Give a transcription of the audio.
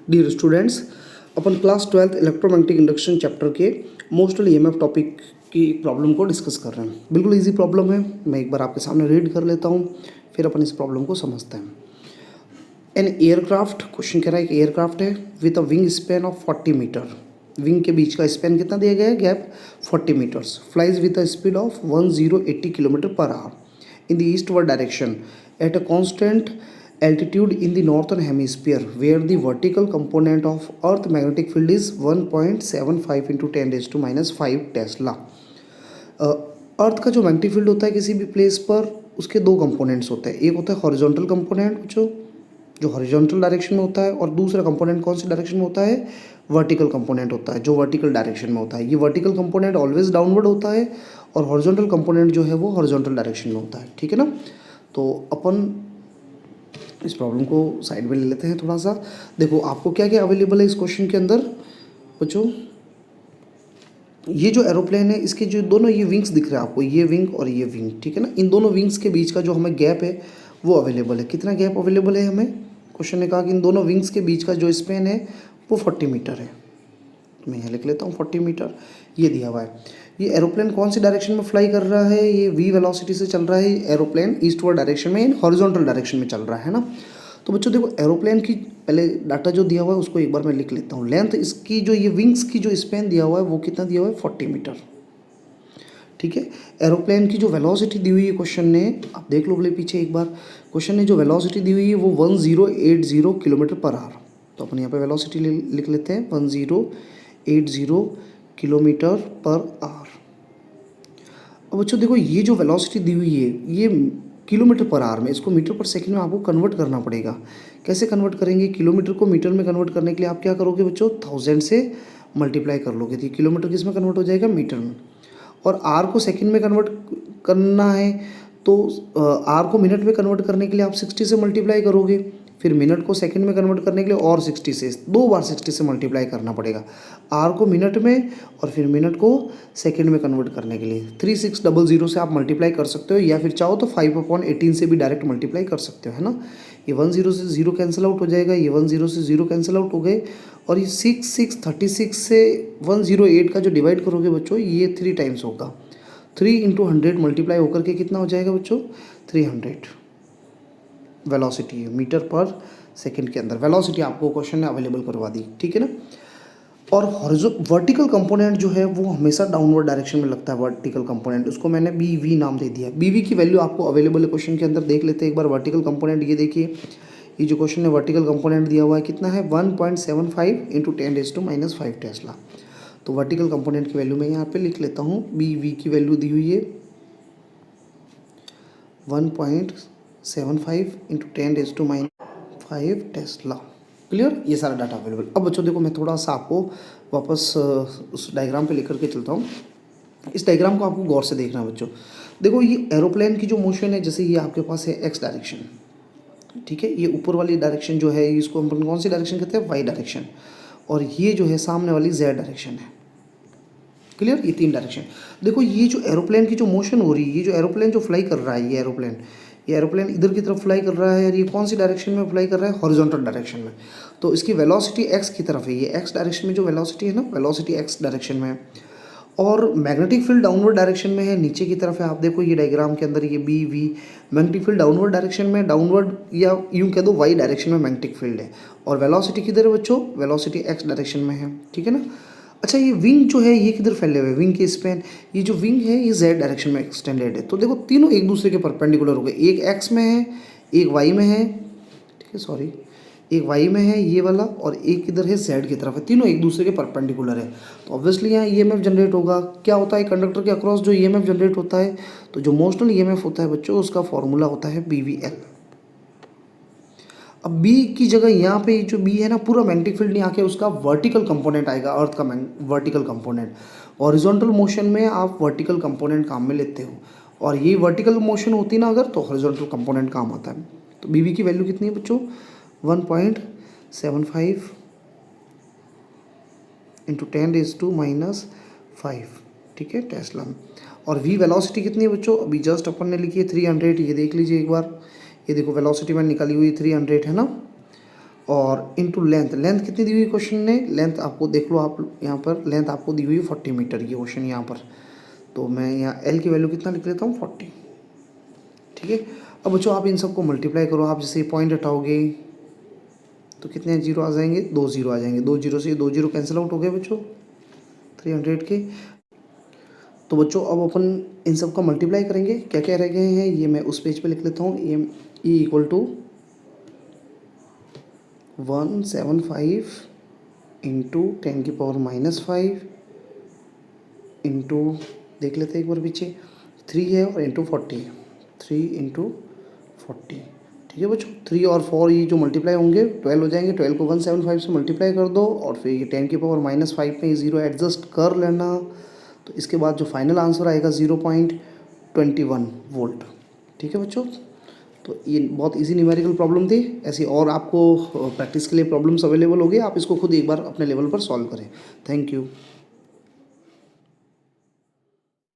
Dear students, अपन class 12th electromagnetic induction chapter के motional EMF topic की एक प्रॉब्लम को डिस्कस कर रहे हैं। बिल्कुल इजी प्रॉब्लम है, मैं एक बार आपके सामने रीड कर लेता हूँ, फिर अपन इस प्रॉब्लम को समझते हैं। एन एयरक्राफ्ट, क्वेश्चन कह रहा है कि एयरक्राफ्ट है with a wing span of 40 metre. Wing के बीच का स्पैन कितना दिया गया है? Gap 40 metres. Flies with a speed of 1080 kilometre per hour in the eastward direction at a constant altitude in the northern hemisphere where the vertical component of earth magnetic field is 1.75 into 10 raised to minus 5 tesla. Earth का जो magnetic field होता है किसी भी place पर, उसके दो components होते हैं। एक होता है हॉरिजॉन्टल कंपोनेंट जो हॉरिजॉन्टल डायरेक्शन में होता है, और दूसरा कंपोनेंट कौन सी डायरेक्शन में होता है? वर्टिकल कंपोनेंट होता है, जो वर्टिकल डायरेक्शन में होता है। ये वर्टिकल कंपोनेंट ऑलवेज डाउनवर्ड होता है और हॉरिजॉन्टल कंपोनेंट जो है वो हॉरिजॉन्टल डायरेक्शन में होता है। ठीक है ना? तो अपन इस प्रॉब्लम को साइड में ले लेते हैं थोड़ा सा। देखो आपको क्या क्या अवेलेबल है इस क्वेश्चन के अंदर बच्चों। ये जो एरोप्लेन है, इसके जो दोनों ये विंग्स दिख रहे हैं आपको, ये विंग और ये विंग, ठीक है ना। इन दोनों विंग्स के बीच का जो हमें गैप है वो अवेलेबल है। कितना गैप अवेलेबल है हमें? क्वेश्चन ने कहा कि इन दोनों विंग्स के बीच का जो स्पेन है वो 40 मीटर है। मैं यहाँ लिख लेता हूँ 40 मीटर, ये दिया हुआ है। ये एरोप्लेन कौन सी डायरेक्शन में फ्लाई कर रहा है? ये वी वेलोसिटी से चल रहा है एरोप्लेन, ईस्टवर्ड डायरेक्शन में, हॉरिजॉन्टल डायरेक्शन में चल रहा है ना। तो बच्चों देखो, एरोप्लेन की पहले डाटा जो दिया हुआ है उसको एक बार मैं लिख लेता हूँ। लेंथ इसकी जो ये विंग्स की जो स्पेन दिया हुआ है वो कितना दिया हुआ है? 40 मीटर। ठीक है। एरोप्लेन की जो वेलोसिटी दी हुई है क्वेश्चन ने, आप देख लो बोले पीछे एक बार, क्वेश्चन ने जो वेलोसिटी दी हुई है वो 1080 किलोमीटर पर आवर। तो अपन यहाँ पे वेलोसिटी लिख लेते हैं 1080 किलोमीटर पर आवर। अब बच्चों देखो, ये जो वेलोसिटी दी हुई है ये किलोमीटर पर आवर में, इसको मीटर पर सेकंड में आपको कन्वर्ट करना पड़ेगा। कैसे कन्वर्ट करेंगे? किलोमीटर को मीटर में कन्वर्ट करने के लिए आप क्या करोगे बच्चों? 1000 से मल्टीप्लाई कर लोगे तो किलोमीटर किस में कन्वर्ट हो जाएगा? मीटर में। और आर को सेकंड में कन्वर्ट करना है तो आर को मिनट में कन्वर्ट करने के लिए आप 60 से मल्टीप्लाई करोगे, फिर मिनट को सेकंड में कन्वर्ट करने के लिए और 60 से, दो बार 60 से मल्टीप्लाई करना पड़ेगा। आर को मिनट में और फिर मिनट को सेकंड में कन्वर्ट करने के लिए 3600 से आप मल्टीप्लाई कर सकते हो, या फिर चाहो तो 5/18 से भी डायरेक्ट मल्टीप्लाई कर सकते हो, है ना। ये 10 से 0 कैंसिल आउट हो जाएगा, ये 10 से 0 कैंसिल आउट हो गए, और ये 36 से 108 का जो डिवाइड करोगे बच्चों, ये 3 टाइम्स होगा। 3 × 100 मल्टीप्लाई होकर के कितना हो जाएगा बच्चों? 300 वेलोसिटी है मीटर पर सेकंड के अंदर। वेलोसिटी आपको क्वेश्चन ने अवेलेबल करवा दी, ठीक है ना। और वर्टिकल कंपोनेंट जो है वो हमेशा डाउनवर्ड डायरेक्शन में लगता है। वर्टिकल कंपोनेंट, उसको मैंने बी वी नाम दे दिया। बी वी की वैल्यू आपको अवेलेबल है क्वेश्चन के अंदर, देख लेते हैं एक बार। वर्टिकल कंपोनेंट ये देखिए, ये जो क्वेश्चन ने वर्टिकल कंपोनेंट दिया हुआ है कितना है? 1.75 × 10⁻⁵ टेस्ला। तो वर्टिकल कंपोनेंट की वैल्यू मैं यहाँ पे लिख लेता हूँ। बी वी की वैल्यू दी हुई है 1.75 × 10⁻⁵ टेस्ला। क्लियर? ये सारा डाटा अवेलेबल। अब बच्चों देखो, मैं थोड़ा सा आपको वापस उस डायग्राम पे लेकर के चलता हूँ। इस डायग्राम को आपको गौर से देखना है बच्चों। देखो, ये एरोप्लेन की जो मोशन है, जैसे ये आपके पास है एक्स डायरेक्शन, ठीक है। ये ऊपर वाली डायरेक्शन जो है इसको हम कौन सी डायरेक्शन कहते हैं? Y direction. और ये जो है सामने वाली जेड डायरेक्शन है। क्लियर? ये 3 डायरेक्शन। देखो, ये जो एरोप्लेन की जो मोशन हो रही है, ये जो एरोप्लेन जो फ्लाई कर रहा है, ये एरोप्लेन इधर की तरफ फ्लाई कर रहा है, और ये कौन सी डायरेक्शन में फ्लाई कर रहा है? हॉरिजॉन्टल डायरेक्शन में। तो इसकी वेलोसिटी एक्स की तरफ है, ये एक्स डायरेक्शन में जो वेलोसिटी है ना, वेलोसिटी एक्स डायरेक्शन में है। और मैग्नेटिक फील्ड डाउनवर्ड डायरेक्शन में है, नीचे की तरफ है। आप देखो ये डायग्राम के अंदर, ये B V, magnetic field downward direction में, डाउनवर्ड या यूँ कह दो वाई डायरेक्शन में मैग्नेटिक फील्ड है। और वेलोसिटी किधर है बच्चों? वेलोसिटी एक्स डायरेक्शन में है, ठीक है ना। अच्छा, ये विंग जो है ये किधर फैले हुए? विंग के स्पेन, ये जो विंग है ये जेड डायरेक्शन में एक्सटेंडेड है। तो देखो, तीनों एक दूसरे के परपेंडिकुलर हो गए। एक एक्स में है, एक वाई में है, ठीक है, सॉरी, एक वाई में है ये वाला, और एक इधर है जेड की तरफ है। तीनों एक दूसरे के परपेंडिकुलर है। तो ऑब्वियसली यहाँ ईएमएफ जनरेट होगा। क्या होता है? कंडक्टर के अक्रॉस जो ईएमएफ जनरेट होता है, तो जो मोशनल ईएमएफ होता है बच्चों, उसका फॉर्मूला होता है BVL। अब बी की जगह यहाँ पे जो बी है ना, पूरा मैग्नेटिक फील्ड नहीं आके उसका वर्टिकल कंपोनेंट आएगा, अर्थ का वर्टिकल कंपोनेंट। हॉरिजॉन्टल मोशन में आप वर्टिकल कंपोनेंट काम में लेते हो, और ये वर्टिकल मोशन होती ना अगर, तो हॉरिजॉन्टल कंपोनेंट काम आता है। तो बी की वैल्यू कितनी है बच्चों? 1.75 × 10⁻⁵, ठीक है, टेस्ला। और वी वेलोसिटी कितनी है बच्चों? अभी जस्ट अपन ने लिखी है 300। ये देख लीजिए एक बार, ये देखो वेलोसिटी मैंने निकाली हुई 300 है ना। और इनटू लेंथ, लेंथ कितनी दी हुई क्वेश्चन ने, लेंथ आपको देख लो आप यहाँ पर, लेंथ आपको दी हुई है 40 मीटर की क्वेश्चन यहाँ पर। तो मैं यहाँ एल की वैल्यू कितना लिख लेता हूँ 40। ठीक है, अब बच्चों आप इन सबको मल्टीप्लाई करो। आप जैसे पॉइंट हटाओगे तो कितने जीरो आ जाएंगे, 2 जीरो आ जाएंगे। 2 जीरो से 2 जीरो कैंसिल आउट हो गए बच्चों 300 के। तो बच्चों अब अपन इन सब का मल्टीप्लाई करेंगे। क्या क्या रह गए हैं ये मैं उस पेज पे लिख लेता हूँ। E equal to 175 into 10⁻⁻5 into, देख लेते हैं एक बार पीछे, 3 है और इंटू 40 है, 3 इंटू 40। ठीक है बच्चों, 3 और 4 ये जो मल्टीप्लाई होंगे 12 हो जाएंगे। 12 को 175 से मल्टीप्लाई कर दो और फिर ये 10⁻⁻5 में ये ज़ीरो एडजस्ट कर लेना। तो इसके बाद जो फाइनल आंसर आएगा 0.21 वोल्ट। ठीक है बच्चों, तो ये बहुत इजी न्यूमेरिकल प्रॉब्लम थी। ऐसी और आपको प्रैक्टिस के लिए प्रॉब्लम्स अवेलेबल होगी, आप इसको खुद एक बार अपने लेवल पर सॉल्व करें। Thank you.